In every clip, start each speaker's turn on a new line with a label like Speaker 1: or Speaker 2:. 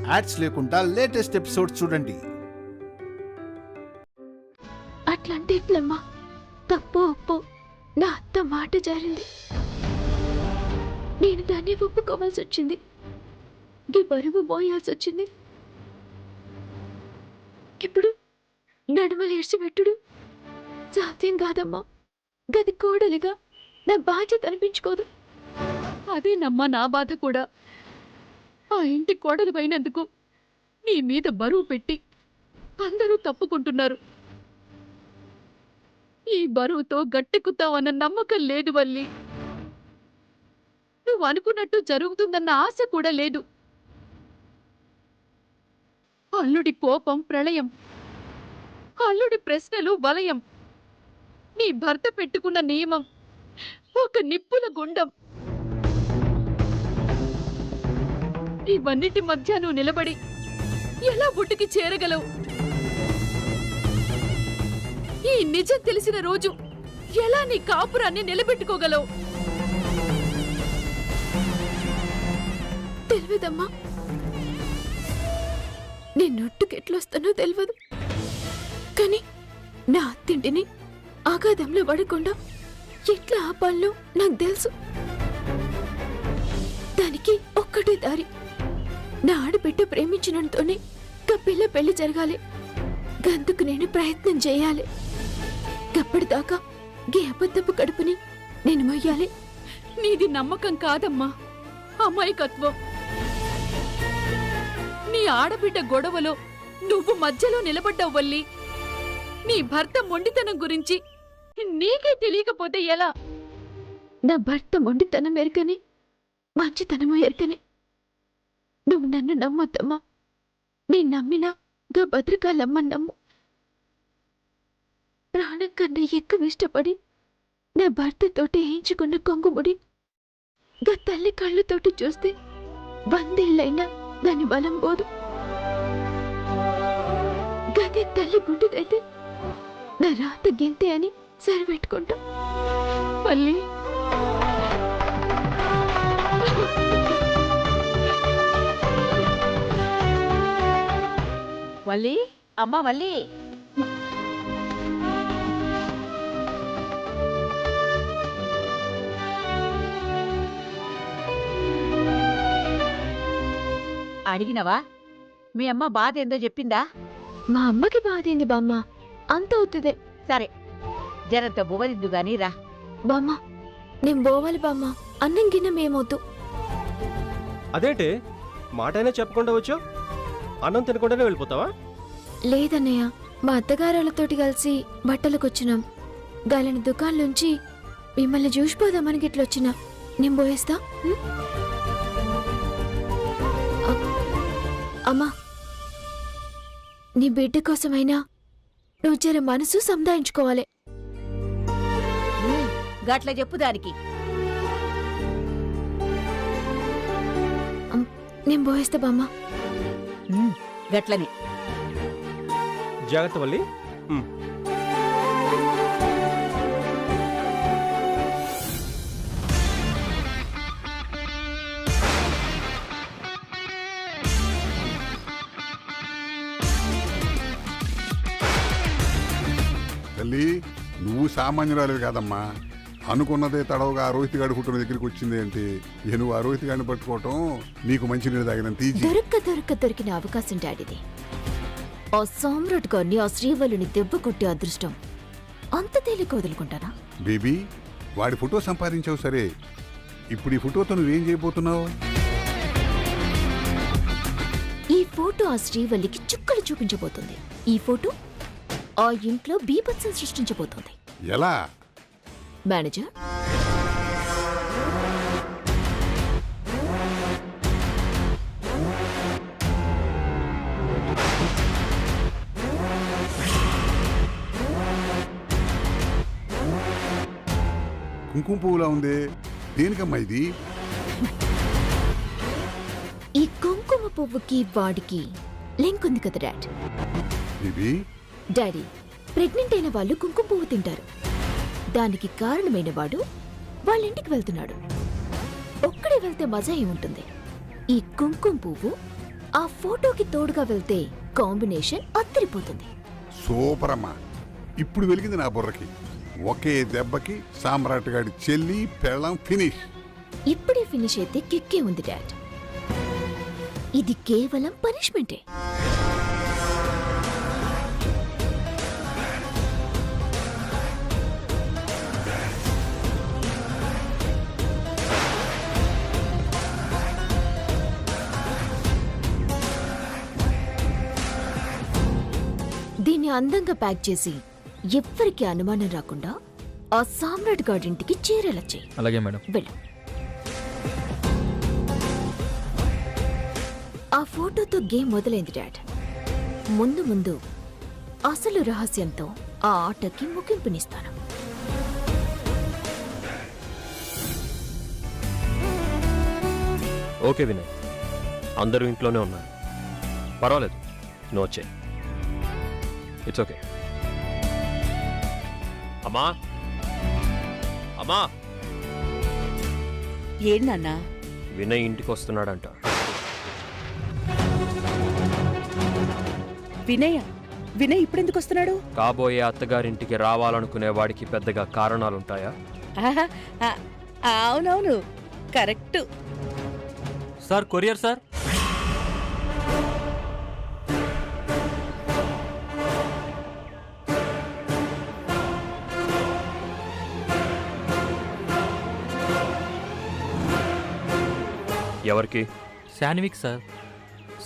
Speaker 1: Ads లేకుండా latest episodes చూడండి.
Speaker 2: అట్లాంటి ఇట్లమ్మా, తప్పు ఒప్పు నా అత్త మాట జారింది. నేను దాన్ని ఒప్పుకోవాల్సి వచ్చింది. ఈ బరువు మోయాల్సి వచ్చింది. ఇప్పుడు నడుమలు ఇడిచిపెట్టుడు సాధ్యం కాదమ్మా. గది కోడలిగా నా బాధ్యత అనిపించుకోదు.
Speaker 3: అదేనమ్మా నా బాధ కూడా. ఆ ఇంటి కోడలు పోయినందుకు నీ మీద బరువు పెట్టి అందరూ తప్పుకుంటున్నారు. ఈ బరువుతో గట్టెక్కుతావన్న నమ్మకం లేదు వల్లి. నువ్వు అనుకున్నట్టు జరుగుతుందన్న ఆశ కూడా లేదు. అల్లుడి కోపం ప్రళయం, అల్లుడి ప్రశ్నలు వలయం, నీ భర్త పెట్టుకున్న నియమం ఒక నిప్పుల గుండం. ఇవన్నిటి మధ్య నువ్వు నిలబడి ఎలా ఒడ్డుకి చేరగలవు? ఈ నిజం తెలిసిన రోజు ఎలా నీ కాపురాన్ని నిలబెట్టుకోగలవు?
Speaker 2: తెలియదమ్మా. నేను నొట్టుకెట్లొస్తానో తెలియదు. కానీ నా అత్తింటిని ఆఘాతంలో పడకుండా ఎట్లా ఆపాలో నాకు తెలుసు. దానికి ఒక్కటే దారి. నా ఆడబిడ్డ ప్రేమించినంతోనే పిల్ల పెళ్లి జరగాలి. గందుకు నేను ప్రయత్నం చేయాలి. గప్పటిదాకా గీ అబద్ధపు కడుపుని నేను మొయ్యాలి.
Speaker 3: నీది నమ్మకం కాదమ్మా, అమాయకత్వం. నీ ఆడబిడ్డ గొడవలో నువ్వు మధ్యలో నిలబడ్డావు వల్లి. నీ భర్త మొండితనం గురించి నీకే తెలియకపోతే ఎలా?
Speaker 2: నా భర్త మొండితనం ఎరకని, మంచితనము ఎరకని. నువ్వు నన్ను నమ్మొద్దమ్మా. నేను నమ్మినా గా భద్రకాలమ్మ నమ్ము. ప్రాణం కన్నా ఎక్కువ ఇష్టపడి నా భర్తతోటి వేయించుకున్న కొంగుముడి గా తల్లి కళ్ళతోటి చూస్తే 100 ఏళ్ళైనా దాని బలం పోదు. గది తల్లి గుండెదైతే నా రాత గింతే అని సరిపెట్టుకుంటా.
Speaker 3: వల్లి,
Speaker 4: వల్లి, అమ్మ వల్లి. అడిగినవా? మీ అమ్మ బాధ ఏందో చెప్పిందా?
Speaker 2: మా అమ్మకి బాధేంది బామ్మ, అంత అవుతుందే.
Speaker 4: సరే, జరంత బువ్వదిద్దు గాని రా.
Speaker 2: బామ్మ, నేను పోవాలి బామ్మ. అన్నం గిన్నె మేమొద్దు.
Speaker 5: అదేంటి మాటైనా చెప్పకుండా వచ్చావు? అన్నం తినకుండానే వెళ్ళిపోతావా?
Speaker 2: లేదన్నయ్య, మా అత్తగారులతోటి కలిసి బట్టలకొచ్చినాం. గాలిని దుకాణంలోంచి మిమ్మల్ని చూసిపోదామని గిట్లొచ్చినా. నేను పోయేస్తా. అమ్మా, నీ బిడ్డ కోసమైనా నువ్వు జర మనసు సంధాయించుకోవాలి.
Speaker 4: గట్ల చెప్పు దానికి.
Speaker 2: నేను పోయేస్తా బామ్మ.
Speaker 4: గట్లని
Speaker 5: జాగ్రత్త వల్లి.
Speaker 6: తల్లి, నువ్వు సామాన్యురాలివి కాదమ్మా. అనుకున్నదే తడవుగా రోహిత్ గారి కుటుంబ దగ్గరికి వచ్చింది అంటే నువ్వు ఆ రోహిత్ గారిని పట్టుకోవటం నీకు మంచి నీళ్ళు తాగినంత ఈజీ.
Speaker 2: దొరికిన అవకాశం డాడీది. ఆ సామ్రాట్ గారిని, ఆ శ్రీవల్లుని దెబ్బ కొట్టే అదృష్టం అంత తేలిక వదులుకుంటానా?
Speaker 6: బేబీ, వాడి ఫోటో సంపాదించావు సరే, ఇప్పుడు ఈ ఫోటోతో నువ్వేం చేయబోతున్నావు?
Speaker 2: ఈ ఫోటో ఆ శ్రీవల్లికి చుక్కలు చూపించబోతుంది. ఈ ఫోటో ఆ ఇంట్లో బీభత్సం సృష్టించబోతోంది.
Speaker 6: ఎలా?
Speaker 2: మేనేజర్,
Speaker 6: కుంకుమ పువ్వులా ఉంది, దేనికమ్మా ఇది?
Speaker 2: ఈ కుంకుమ పువ్వుకి వాడికి లింక్ ఉంది కదా డాడ్.
Speaker 6: బేబీ,
Speaker 2: డాడీ, ప్రెగ్నెంట్ అయిన వాళ్ళు కుంకుమ పువ్వు తింటారు. దానికి కారణమైన వాడు వాళ్ళ ఇంటికి వెళ్తున్నాడు. ఒక్కడే వెళ్తే మజా ఏముంటుంది? ఈ కుంకుమ పువ్వు ఆ ఫోటోకి తోడుగా వెళ్తే కాంబినేషన్ అత్తరిపోతుంది.
Speaker 6: సూపర్ అమ్మా, ఇప్పుడు వెలిగింది నా బుర్రకి. ఒకే దెబ్బకి సామ్రాట్ గాడి చెల్లి పెళ్ళం ఫినిష్.
Speaker 2: ఇప్పుడే ఫినిష్ అయితే కిక్కే ఉంది డాడ్. ఇది కేవలం పనిష్మెంటే. దీన్ని అందంగా ప్యాక్ చేసి ఎవ్వరికి అనుమానం రాకుండా ఆ సామ్రాట్ గాడింటికి చేరేలా చేయి.
Speaker 7: అలాగే మేడం.
Speaker 2: వెళ్ళు. ఆ ఫోటోతో గేమ్ మొదలైంది డాడ్. ముందు ముందు అసలు రహస్యంతో ఆ ఆటకి ముగింపునిస్తాను.
Speaker 5: ఓకే వినయ్, అందరూ ఇంట్లోనే ఉన్నారు, పర్వాలేదు, నువ్వు వచ్చే. It's okay. అమ్మా అమ్మా,
Speaker 4: ఏంటన్నా?
Speaker 5: వినయ్ ఇంటికి వస్తున్నాడంట.
Speaker 4: వినయ్ ఇప్పుడెందుకు వస్తున్నాడు?
Speaker 5: కాబోయే అత్తగారింటికి రావాలనుకునే వాడికి పెద్దగా కారణాలుంటాయా?
Speaker 4: ఆహా, అవునవును, కరెక్ట్.
Speaker 7: Sir, courier sir.
Speaker 5: ఎవరికి?
Speaker 7: శాన్విక్ సార్,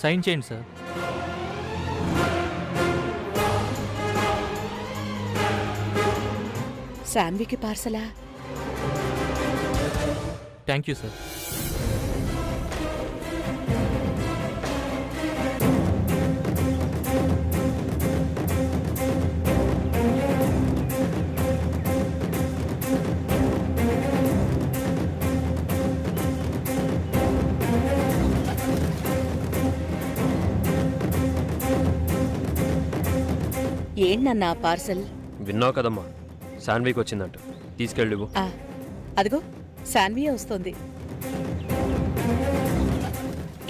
Speaker 7: సైన్ చేయండి సార్.
Speaker 4: శాన్వికి పార్సలా?
Speaker 7: Thank you sir.
Speaker 4: ఏంటన్నా పార్సల్?
Speaker 5: విన్నావు కదమ్మా, శాన్విక్ వచ్చిందంట, తీసుకెళ్ళివు.
Speaker 4: అదిగో శాన్వియే వస్తుంది.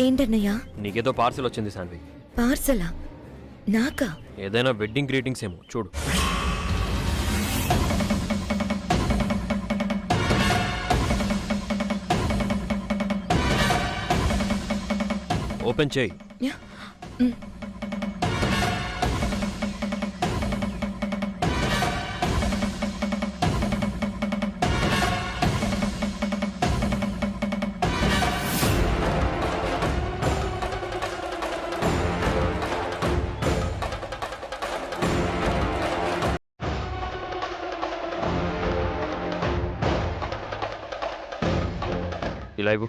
Speaker 2: ఏంటన్నయ్యా?
Speaker 5: నీకేదో పార్సిల్ వచ్చింది శాన్విక్.
Speaker 2: పార్సలా? నాకా?
Speaker 5: ఏదైనా వెడ్డింగ్ గ్రీటింగ్స్ ఏమో, చూడు. ఓపెన్ చేయి. ఇలా ఇవ్వు.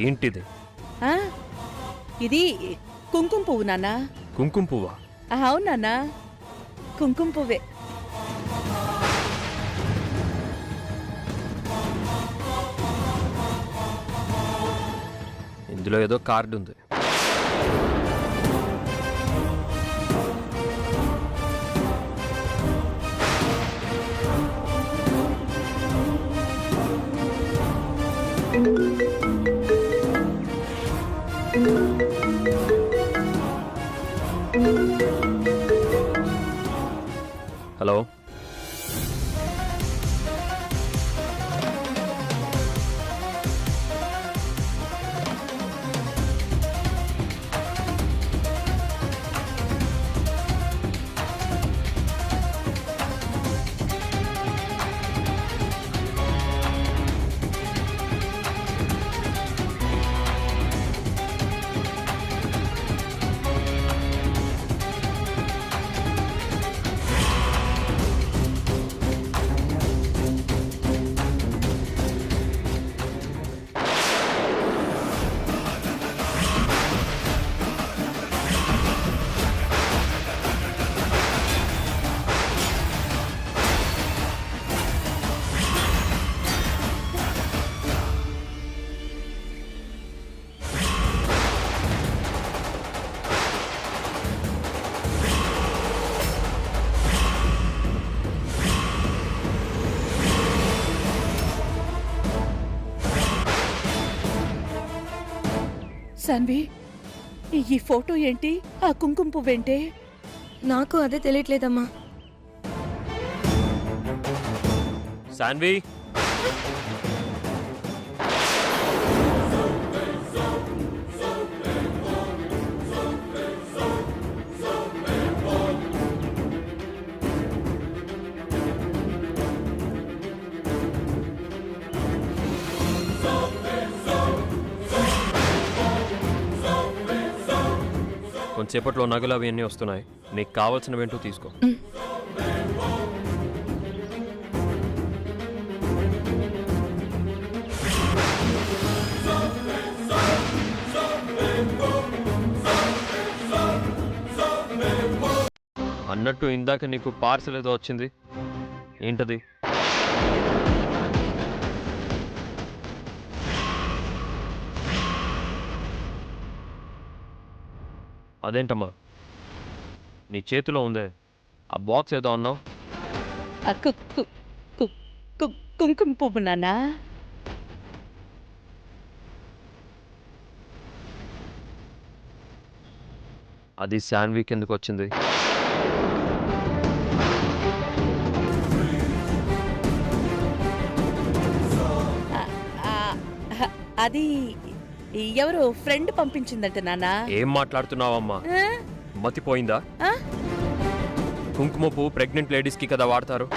Speaker 5: ఏంటిది?
Speaker 4: ఇది కుంకుమ పువ్వు నాన్న.
Speaker 5: కుంకుమ పువ్వా?
Speaker 4: అవును నాన్న, కుంకుమ పువ్వే.
Speaker 5: ఇందులో ఏదో కార్డు ఉంది. హలో,
Speaker 8: సాన్వి, ఈ ఫోటో ఏంటి? ఆ కుంకుమ పువ్వేంటే?
Speaker 2: నాకు అదే తెలియట్లేదమ్మా.
Speaker 5: శాన్వి, కొంతసేపట్లో నగలు అవన్నీ వస్తున్నాయి. నీకు కావాల్సినవేంటో తీసుకో. అన్నట్టు ఇందాక నీకు పార్సల్ ఏదో వచ్చింది, ఏంటది? అదేంటమ్మా నీ చేతిలో ఉందే, ఆ బాక్స్ ఏదో అన్నావు?
Speaker 8: ఆ కుంకుమ పువ్వు నాన్నా.
Speaker 5: అది శాన్విక్ ఎందుకు వచ్చింది?
Speaker 8: అది ఎవరో ఫ్రెండ్ పంపించిందంట నాన్నా.
Speaker 5: ఏం మాట్లాడుతున్నావమ్మా, మతిపోయిందా? కుంకుమ పువ్వు ప్రెగ్నెంట్ లేడీస్కి కదా వాడతారు.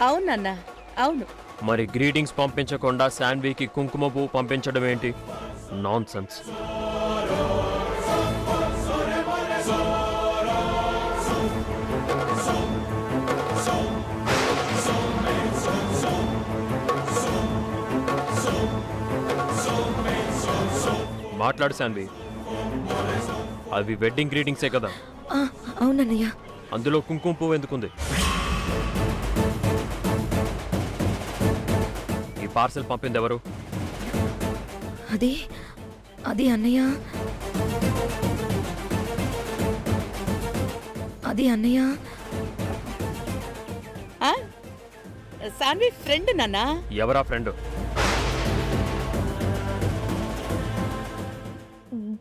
Speaker 8: అవునన్నా, అవును.
Speaker 5: మరి గ్రీటింగ్స్ పంపించకుండా శాన్వికి కుంకుమ పువ్వు పంపించడం ఏంటి? Non sense. మాట్లాడు శాన్వి, అవి వెడ్డింగ్ గ్రీటింగ్సే కదా?
Speaker 2: అవునన్నయ్య.
Speaker 5: అందులో కుంకుమ పువ్వు ఎందుకుంది? ఈ పార్సెల్ పంపింది ఎవరు?
Speaker 2: అది అన్నయ్య.
Speaker 8: సాన్వి ఫ్రెండ్ నాన్నా.
Speaker 5: ఎవరా ఫ్రెండ్?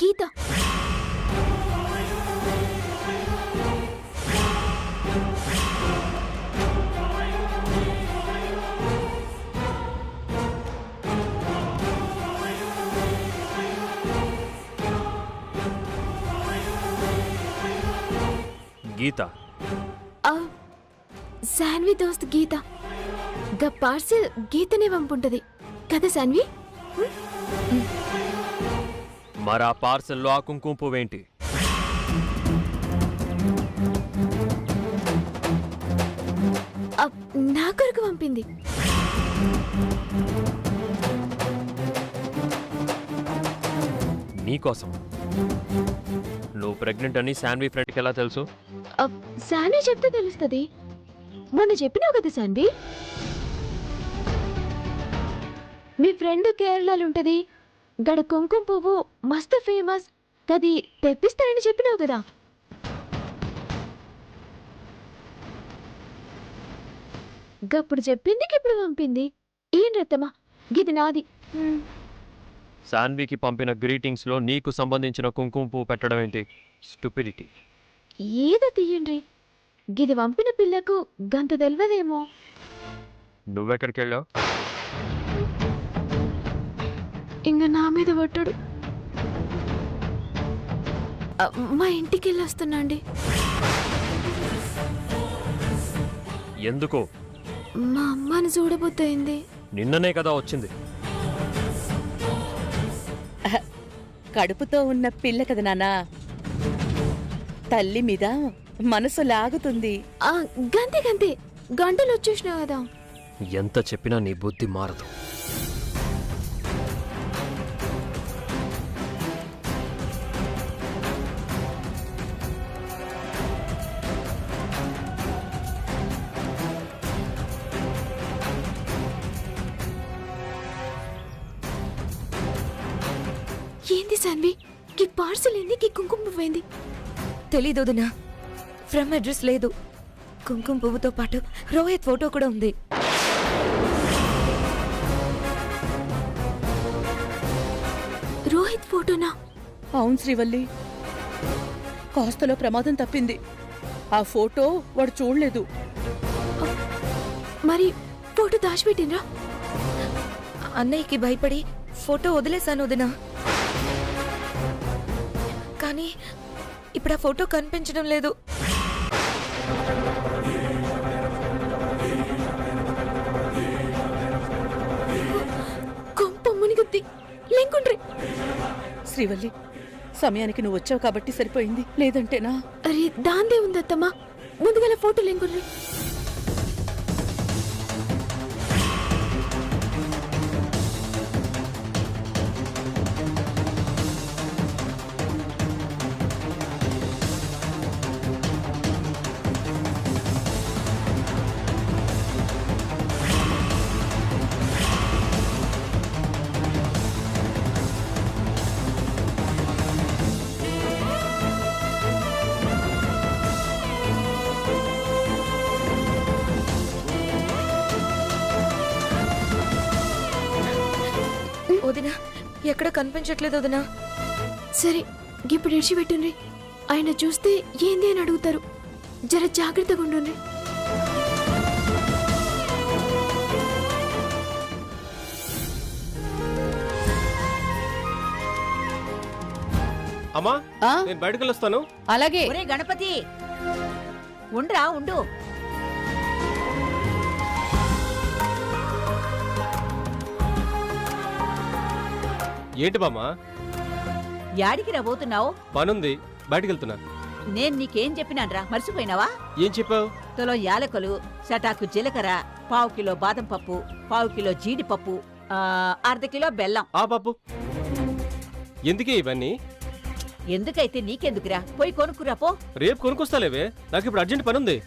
Speaker 2: గీత.
Speaker 5: గీత?
Speaker 2: శాన్వి దోస్త్ గీత. గా పార్సిల్ గీతనే పంపుంటది కదా శాన్వి?
Speaker 5: మరి ఆ పార్సెల్లో ఆ కుంకుమ పువ్వేంటి?
Speaker 2: నా కొరకు పంపింది.
Speaker 5: నీకోసం. నువ్వు ప్రెగ్నెంట్ అని శాన్వి ఫ్రెండ్కి ఎలా తెలుసు?
Speaker 2: శాన్వి చెప్తే తెలుస్తుంది. మొన్న చెప్పినావు కదా శాన్వి, మీ ఫ్రెండ్ కేరళలో ఉంటది, గడ కుంకుమ పువ్వు మస్తు ఫేమస్, గది తెప్పిస్తానని చెప్పినావు కదా. గప్పుడు చెప్పింది, ఇప్పుడు పంపింది. ఏం రత్తమా, గిది నాది.
Speaker 5: శాన్వికి పంపిన గ్రీటింగ్స్లో నీకు సంబంధించిన కుంకుమ పువ్వు పెట్టడం ఏంటి? స్టూపిడిటీ.
Speaker 2: ఏదో తీయండి, గిది పంపిన పిల్లకు గంత తెలియదేమో.
Speaker 5: నువ్వెక్కడికి వెళ్ళావు?
Speaker 2: ఇంక నా మీద పట్టుడు. మా ఇంటికి వెళ్ళి వస్తున్నా అండి.
Speaker 5: ఎందుకు?
Speaker 2: మా అమ్మని చూడబోతోంది.
Speaker 5: నిన్ననే కదా వచ్చింది.
Speaker 8: కడుపుతో ఉన్న పిల్ల కదా నాన్నా, తల్లి మీద మనసు లాగుతుంది.
Speaker 2: గంతే గంటలు వచ్చేసినావు కదా.
Speaker 5: ఎంత చెప్పినా నీ బుద్ధి మారదు.
Speaker 2: ఏంది శాన్వి, ఈ పార్సల్ ఏంది, ఈ కుంకుమ పువ్వేంది?
Speaker 9: తెలీదొదినా, ఫ్రమ్ అడ్రస్ లేదు. కుంకుమ పువ్వుతో పాటు రోహిత్ ఫోటో కూడా ఉంది.
Speaker 2: రోహిత్ ఫోటోనా?
Speaker 8: అవును శ్రీవల్లి, కాస్తలో ప్రమాదం తప్పింది. ఆ ఫోటో వాడు చూడలేదు.
Speaker 2: మరి ఫోటో దాచిపెట్టినరా?
Speaker 9: అన్నయ్యకి భయపడి ఫోటో వదిలేశాను వదినా. కానీ ఇప్పుడు ఆ ఫోటో కనిపించడం లేదు.
Speaker 2: కొంప మునిగుద్ది. లేకుండ్రి.
Speaker 8: శ్రీవల్లి, సమయానికి నువ్వు వచ్చావు కాబట్టి సరిపోయింది, లేదంటేనా?
Speaker 2: అరే దాందే ఉందత్తమ్మా, ముందుగల ఫోటో లేకుండ్రి.
Speaker 9: వదినా, ఎక్కడ కనిపించట్లేదు వదినా.
Speaker 2: సరే ఇప్పుడు ఇడిచిపెట్టుండ్రి. ఆయన చూస్తే ఏంది అని అడుగుతారు. జర జాగ్రత్తగా ఉండుండ్రి.
Speaker 5: అమ్మా, నేను బయటకు వెళ్ళొస్తాను.
Speaker 8: అలాగే.
Speaker 4: ఒరే గణపతి, ఉండ్రా ఉండు.
Speaker 5: ఏంటి బామ్మా?
Speaker 4: యాడికి రాబోతున్నావు?
Speaker 5: పనుంది, బయటకు వెళ్తున్నా.
Speaker 4: నేను నీకేం చెప్పినాన్రా, మర్చిపోయినావా?
Speaker 5: ఏం చెప్పావు?
Speaker 4: తులం యాలకులు, సటాకు జీలకర్ర, 1/2 కిలో బాదం పప్పు, 1/2 కిలో జీడిపప్పు, 1/2 కిలో బెల్లం.
Speaker 5: ఆ పప్పు ఎందుకే ఇవన్నీ?
Speaker 4: ఎందుకైతే నీకెందుకురా, పోయి కొనుక్కురా పో.
Speaker 5: రేపు కొనుక్కొస్తాలేవే, నాకు ఇప్పుడు అర్జెంట్ పనుంది.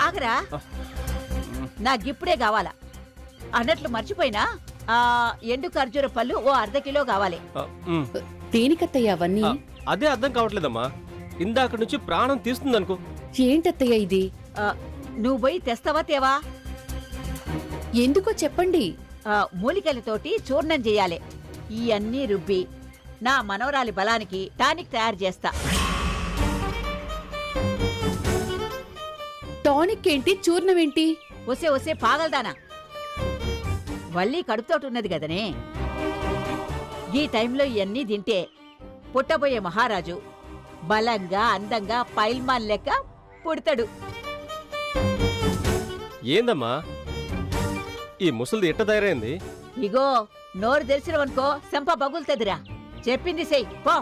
Speaker 4: ఆగరా, నాకిప్పుడే కావాలా. అన్నట్లు మర్చిపోయినా, ఎండు ఖర్జూర పళ్ళు 1/2 కిలో కావాలి.
Speaker 8: దేనికత్తయ్య అవన్నీ?
Speaker 5: అదే అర్థం కావట్లేదమ్మా. ఇందాక నుంచి ప్రాణం తీస్తుందనుకో.
Speaker 8: ఏంటత్తయ్య ఇది?
Speaker 4: నువ్వు పోయి తెస్తావా తేవా?
Speaker 8: ఎందుకో చెప్పండి.
Speaker 4: మూలికలతోటి చూర్ణం చెయ్యాలి. ఈ అన్నీ రుబ్బి నా మనవరాలి బలానికి టానిక్ తయారు చేస్తా.
Speaker 8: టానిక్ ఏంటి, చూర్ణం ఏంటి?
Speaker 4: వసే వసే పాగలదానా, వల్లి కడుపుతోటున్నది గదనే. ఈ టైంలో ఇవన్నీ తింటే పుట్టబోయే మహారాజు బలంగా అందంగా పైల్మాన్ లెక్క పుడతాడు.
Speaker 5: ఏందమ్మా ఈ ముసలిది ఎట్ట తయారైంది?
Speaker 4: ఇగో నోరు తెరిచినవనుకో సంప బగులుతదిరా. చెప్పింది సెయ్ పో.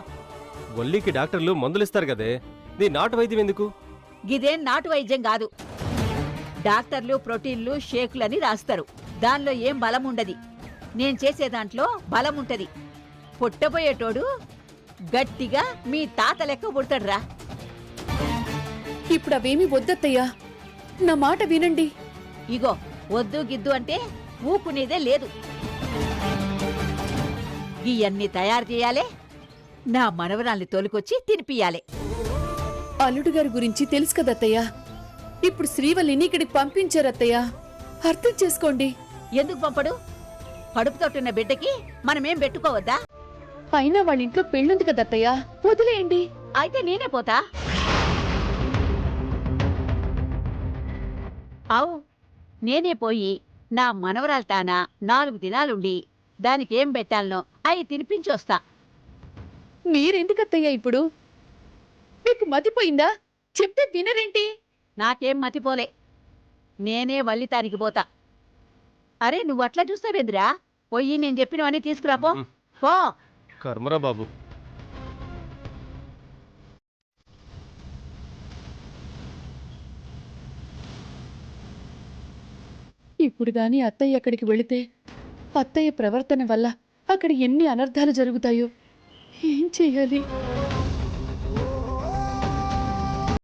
Speaker 5: వల్లికి డాక్టర్లు మందులిస్తారు కదే, నీ నాటు వైద్యం ఎందుకు?
Speaker 4: గిదేం నాటు వైద్యం కాదు. డాక్టర్లు ప్రోటీన్లు షేకులని రాస్తారు. దానిలో ఏం బలం ఉండది. నేను చేసే దాంట్లో బలం ఉంటది. పుట్టబోయేటోడు గట్టిగా మీ తాత లెక్క పుడతాడురా.
Speaker 8: ఇప్పుడు అవేమీ వద్దత్తయ్యా, నా మాట వినండి.
Speaker 4: ఇగో వద్దు గిద్దు అంటే ఊకునేదే లేదు. ఇవన్నీ తయారు చేయాలే, నా మనవరాల్ని తోలుకొచ్చి తినిపియాలే.
Speaker 8: అల్లుడు గారి గురించి తెలుసు కదత్తయ్యా. ఇప్పుడు శ్రీవల్లిని ఇక్కడికి పంపించారత్తయ్యా, అర్థం చేసుకోండి.
Speaker 4: ఎందుకు పంపడు? కడుపుతోటున్న బిడ్డకి మనమేం పెట్టుకోవద్దా?
Speaker 8: అయినా వాళ్ళ ఇంట్లో పెళ్ళుంది కదత్తయ్యా, వదిలేయండి.
Speaker 4: అయితే నేనే పోతా. అవు, నేనే పోయి నా మనవరాలతానా 4 దినాలుండి దానికేం పెట్టాలనో అవి తినిపించి వస్తా.
Speaker 8: మీరెందుకత్తయ్యా ఇప్పుడు? మీకు మతిపోయిందా? చెప్తే వినరేంటి?
Speaker 4: నాకేం మతిపోలే, నేనే వల్లితానికి పోతా. అరే నువ్వు అట్లా చూస్తావేంద్రా, పోయి నేను చెప్పినవన్నీ తీసుకురాపో పో.
Speaker 5: కర్మరా బాబు.
Speaker 8: ఇప్పుడు గాని అత్తయ్య అక్కడికి వెళితే అత్తయ్య ప్రవర్తన వల్ల అక్కడ ఎన్ని అనర్థాలు జరుగుతాయో. ఏం చెయ్యాలి?